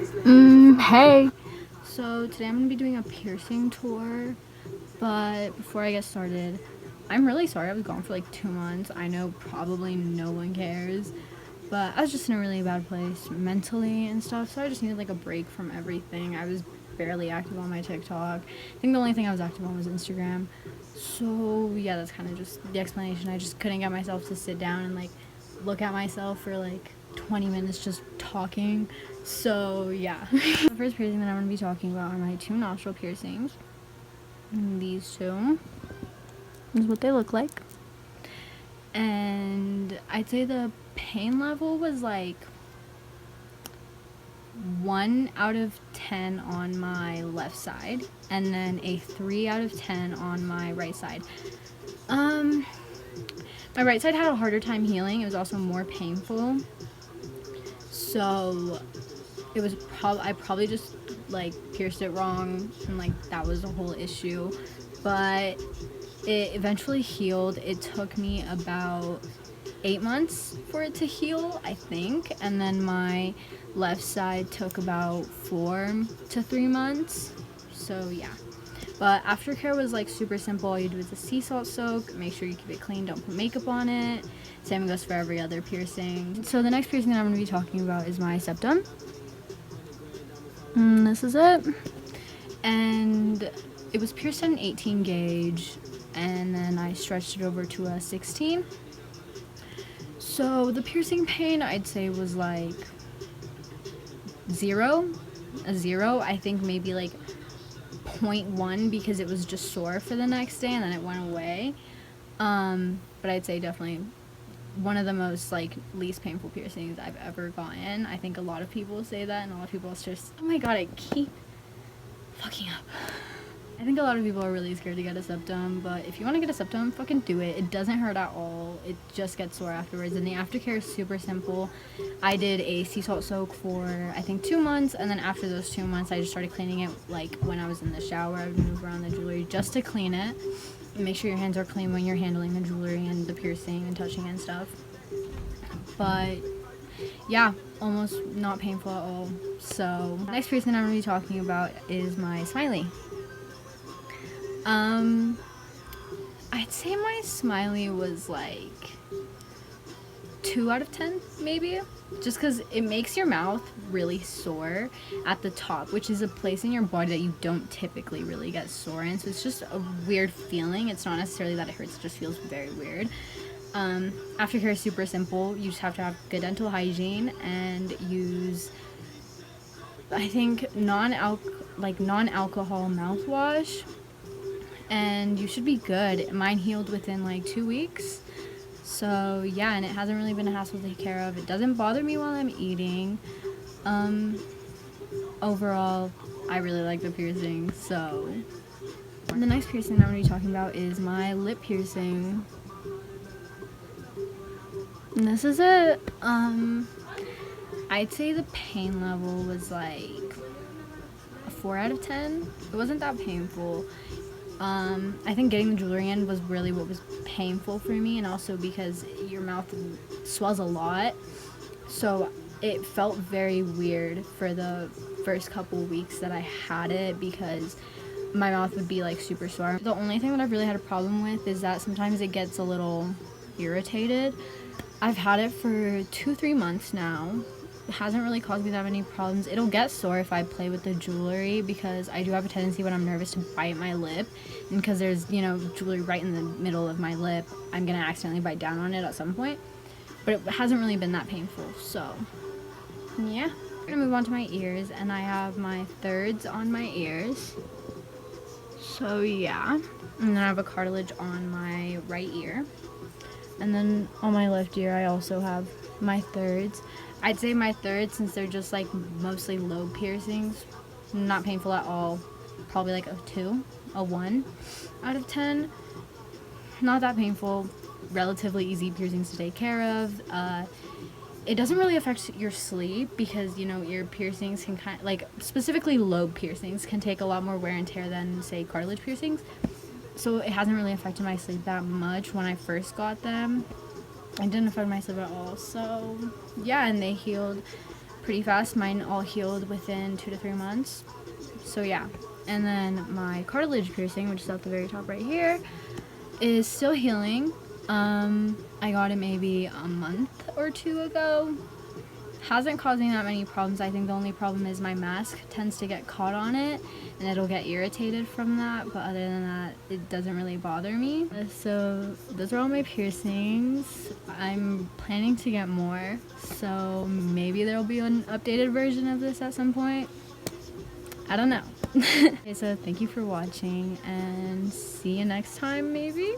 Hey! So today I'm going to be doing a piercing tour, but before I get started, I'm really sorry I was gone for like 2 months. I know probably no one cares, but I was just in a really bad place mentally and stuff, so I just needed like a break from everything. I was barely active on my TikTok. I think the only thing I was active on was Instagram. So yeah, that's kind of just the explanation. I just couldn't get myself to sit down and like look at myself for like 20 minutes just talking. So yeah. The first piercing that I'm going to be talking about are my 2 nostril piercings. And these two is what they look like. And I'd say the pain level was like 1 out of 10 on my left side, and then a 3 out of 10 on my right side. My right side had a harder time healing. It was also more painful. So it was I probably just like pierced it wrong, and like that was the whole issue. But it eventually healed. It took me about 8 months for it to heal, I think, and then my left side took about 4 to 3 months. So yeah. But aftercare was like super simple. All you do is a sea salt soak. Make sure you keep it clean. Don't put makeup on it. Same goes for every other piercing. So the next piercing that I'm going to be talking about is my septum. This is it. And it was pierced at an 18 gauge, and then I stretched it over to a 16. So the piercing pain, I'd say, was like a 0. I think maybe like 0.1 because it was just sore for the next day and then it went away. But I'd say definitely one of the most like least painful piercings I've ever gotten. I think a lot of people say that, and a lot of people just, oh my god, I keep fucking up. I think a lot of people are really scared to get a septum, but if you want to get a septum, fucking do it. It doesn't hurt at all. It just gets sore afterwards, and the aftercare is super simple. I did a sea salt soak for I think 2 months, and then after those 2 months I just started cleaning it. Like when I was in the shower, I would move around the jewelry just to clean it. Make sure your hands are clean when you're handling the jewelry and the piercing and touching and stuff. But yeah, almost not painful at all. So next piercing I'm going to be talking about is my smiley. I'd say my smiley was like 2 out of 10 maybe, just because it makes your mouth really sore at the top, which is a place in your body that you don't typically really get sore in. So it's just a weird feeling. It's not necessarily that it hurts, it just feels very weird. Aftercare is super simple. You just have to have good dental hygiene and use, I think, non-alcohol mouthwash, and you should be good. Mine healed within like 2 weeks. So yeah, and it hasn't really been a hassle to take care of. It doesn't bother me while I'm eating. Overall, I really like the piercing. So the next piercing I'm going to be talking about is my lip piercing. And this is it. I'd say the pain level was like a 4 out of 10. It wasn't that painful. I think getting the jewelry in was really what was painful for me, and also because your mouth swells a lot, so it felt very weird for the first couple weeks that I had it because my mouth would be like super sore. The only thing that I've really had a problem with is that sometimes it gets a little irritated. I've had it for 2-3 months now. It hasn't really caused me that many problems. It'll get sore if I play with the jewelry because I do have a tendency when I'm nervous to bite my lip, and because there's, you know, jewelry right in the middle of my lip, I'm gonna accidentally bite down on it at some point. But it hasn't really been that painful, so yeah. I'm gonna move on to my ears, and I have my thirds on my ears. So yeah, and then I have a cartilage on my right ear, and then on my left ear I also have my thirds. I'd say my thirds, since they're just like mostly lobe piercings, not painful at all, probably like a 1 out of 10. Not that painful, relatively easy piercings to take care of. It doesn't really affect your sleep because, you know, ear piercings can kind of, like, specifically lobe piercings can take a lot more wear and tear than, say, cartilage piercings. So it hasn't really affected my sleep that much when I first got them. It didn't affect my sleep at all. So yeah, and they healed pretty fast. Mine all healed within 2 to 3 months. So yeah. And then my cartilage piercing, which is at the very top right here, is still healing. I got it maybe a month or 2 ago. Hasn't caused me that many problems. I think the only problem is my mask tends to get caught on it and it'll get irritated from that, but other than that, it doesn't really bother me. So those are all my piercings. I'm planning to get more, so maybe there'll be an updated version of this at some point. I don't know. Okay, so thank you for watching and see you next time maybe.